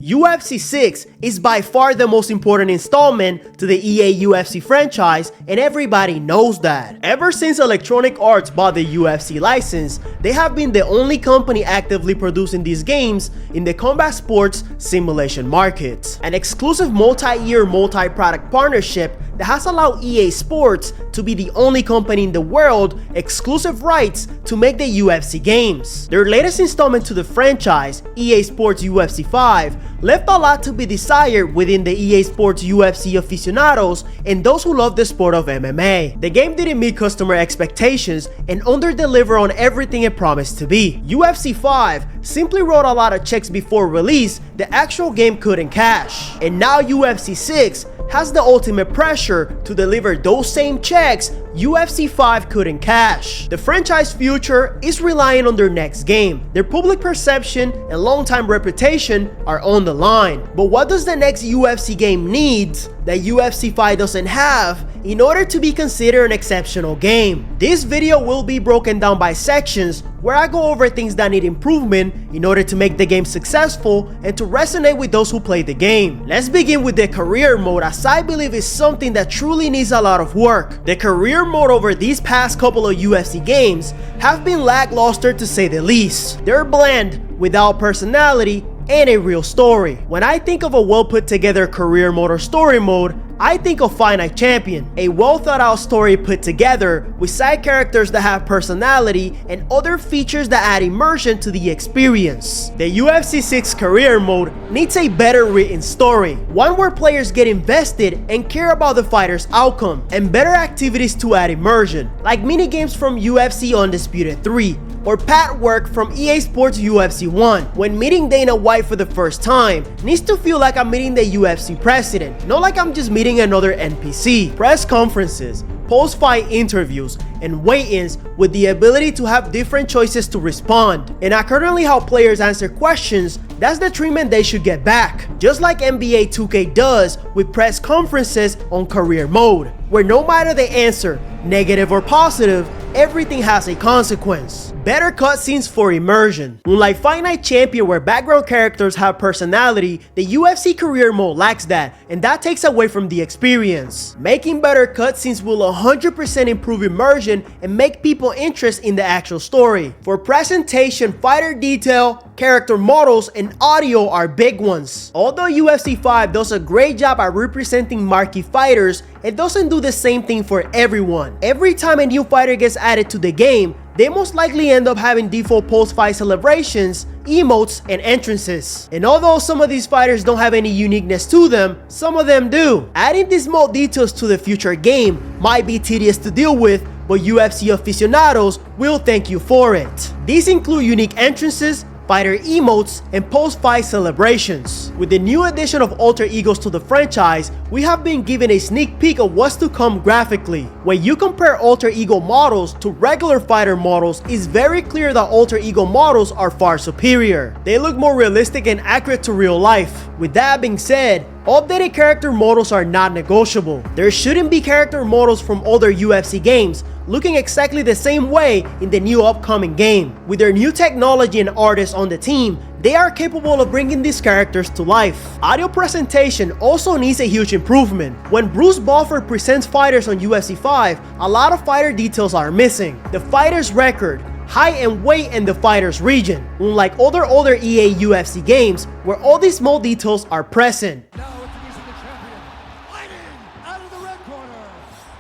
UFC 6 is by far the most important installment to the EA UFC franchise, and everybody knows that. Ever since Electronic Arts bought the UFC license, they have been the only company actively producing these games in the combat sports simulation market. An exclusive multi-year, multi-product partnership that has allowed EA Sports to be the only company in the world exclusive rights to make the UFC games. Their latest installment to the franchise, EA Sports UFC 5, left a lot to be desired within the EA Sports UFC aficionados and those who love the sport of MMA. The game didn't meet customer expectations and under-delivered on everything it promised to be. UFC 5 simply wrote a lot of checks before release the actual game couldn't cash. And now UFC 6 has the ultimate pressure to deliver those same checks UFC 5 couldn't cash. The franchise future is relying on their next game. Their public perception and long-time reputation are on the line. But what does the next UFC game need that UFC 5 doesn't have in order to be considered an exceptional game? This video will be broken down by sections where I go over things that need improvement in order to make the game successful and to resonate with those who play the game. Let's begin with the career mode, as I believe is something that truly needs a lot of work. The career mode over these past couple of UFC games have been lackluster to say the least. They're bland, without personality, and a real story. When I think of a well put together career mode or story mode, I think of Fight Night Champion, a well thought out story put together with side characters that have personality and other features that add immersion to the experience. The UFC 6 career mode needs a better written story, one where players get invested and care about the fighter's outcome, and better activities to add immersion, like mini games from UFC Undisputed 3, or pad work from EA Sports UFC 1. When meeting Dana White for the first time, needs to feel like I'm meeting the UFC president, not like I'm just meeting another NPC. Press conferences, post-fight interviews, and weigh-ins with the ability to have different choices to respond. And accordingly how players answer questions, that's the treatment they should get back. Just like NBA 2K does with press conferences on career mode, where no matter the answer, negative or positive, everything has a consequence. Better cutscenes for immersion. Unlike Fight Night Champion, where background characters have personality, the UFC career mode lacks that, and that takes away from the experience. Making better cutscenes will 100% improve immersion and make people interested in the actual story. For presentation, fighter detail, character models, and audio are big ones. Although UFC 5 does a great job at representing marquee fighters, it doesn't do the same thing for everyone. Every time a new fighter gets added to the game, they most likely end up having default post-fight celebrations, emotes, and entrances. And although some of these fighters don't have any uniqueness to them, some of them do. Adding these small details to the future game might be tedious to deal with, but UFC aficionados will thank you for it. These include unique entrances, fighter emotes, and post-fight celebrations. With the new addition of alter egos to the franchise, we have been given a sneak peek of what's to come graphically. When you compare alter ego models to regular fighter models, it's very clear that alter ego models are far superior. They look more realistic and accurate to real life. With that being said, updated character models are not negotiable. There shouldn't be character models from older UFC games looking exactly the same way in the new upcoming game. With their new technology and artists on the team, they are capable of bringing these characters to life. Audio presentation also needs a huge improvement. When Bruce Buffer presents fighters on UFC 5, a lot of fighter details are missing. The fighter's record, height and weight, and the fighter's region, unlike older EA UFC games where all these small details are present. Introducing the champion, fighting out of the red corner.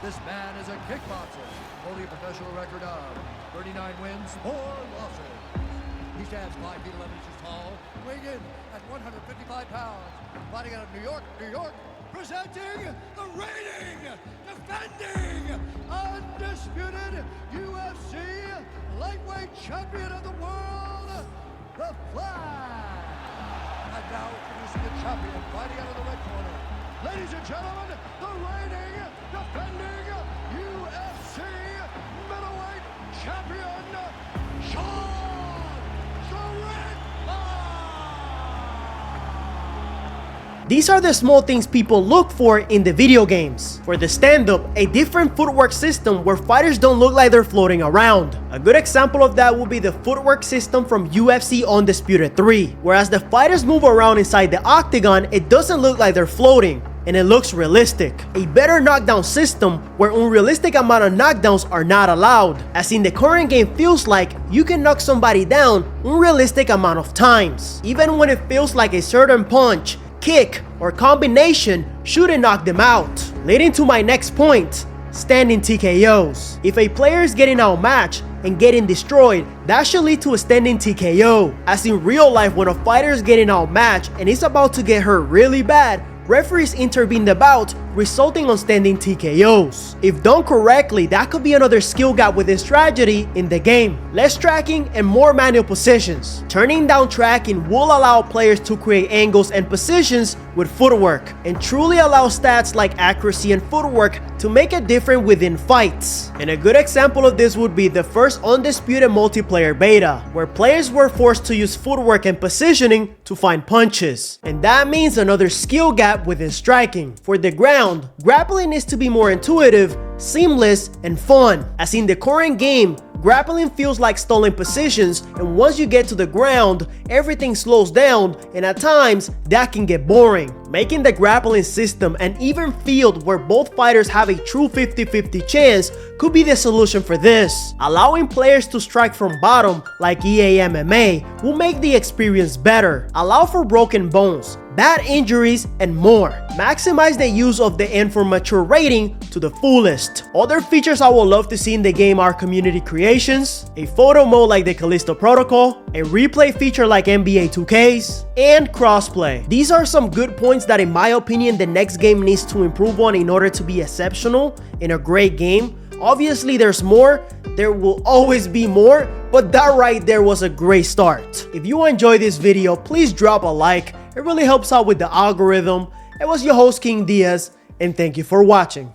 This man is a kickboxer, holding a professional record of 39 wins, 4 losses. He stands 5 feet 11 inches tall, weighing in at 155 pounds. Fighting out of New York, presenting the reigning, defending, undisputed UFC lightweight champion of the world, the Flag. And now introducing the champion, fighting out of the red corner. Ladies and gentlemen, the reigning, defending UFC middleweight champion, Sean Strickland! These are the small things people look for in the video games. For the stand-up, a different footwork system where fighters don't look like they're floating around. A good example of that would be the footwork system from UFC Undisputed 3. Whereas the fighters move around inside the octagon, it doesn't look like they're floating, and it looks realistic. A better knockdown system where unrealistic amount of knockdowns are not allowed, as in the current game feels like you can knock somebody down unrealistic amount of times, even when it feels like a certain punch, kick, or combination shouldn't knock them out. Leading to my next point, standing TKOs. If a player is getting outmatched and getting destroyed, that should lead to a standing TKO. As in real life, when a fighter is getting outmatched and is about to get hurt really bad, referees intervene the bout, resulting on standing TKOs. If done correctly, that could be another skill gap within strategy in the game. Less tracking and more manual positions. Turning down tracking will allow players to create angles and positions with footwork, and truly allow stats like accuracy and footwork to make a difference within fights. And a good example of this would be the first Undisputed multiplayer beta, where players were forced to use footwork and positioning to find punches. And that means another skill gap within striking. For the ground, grappling needs to be more intuitive, seamless, and fun. As in the current game, grappling feels like stolen positions, and once you get to the ground, everything slows down, and at times, that can get boring. Making the grappling system an even field where both fighters have a true 50-50 chance could be the solution for this. Allowing players to strike from bottom like EA MMA will make the experience better. Allow for broken bones, bad injuries, and more. Maximize the use of the N for mature rating to the fullest. Other features I would love to see in the game are community creations, a photo mode like the Callisto Protocol, a replay feature like NBA 2Ks, and crossplay. These are some good points that in my opinion the next game needs to improve on in order to be exceptional in a great game. Obviously there's more, there will always be more, but that right there was a great start. If you enjoyed this video, please drop a like. It really helps out with the algorithm. It was your host King Diaz, and thank you for watching.